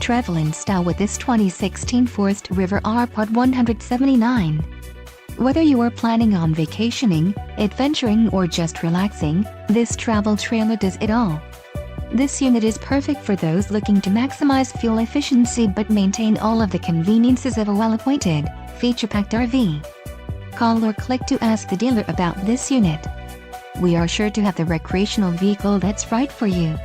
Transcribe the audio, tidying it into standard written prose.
Travel in style with this 2016 Forest River RV 179. Whether you are planning on vacationing, adventuring or just relaxing, this travel trailer does it all. This unit is perfect for those looking to maximize fuel efficiency but maintain all of the conveniences of a well-appointed, feature-packed RV. Call or click to ask the dealer about this unit. We are sure to have the recreational vehicle that's right for you.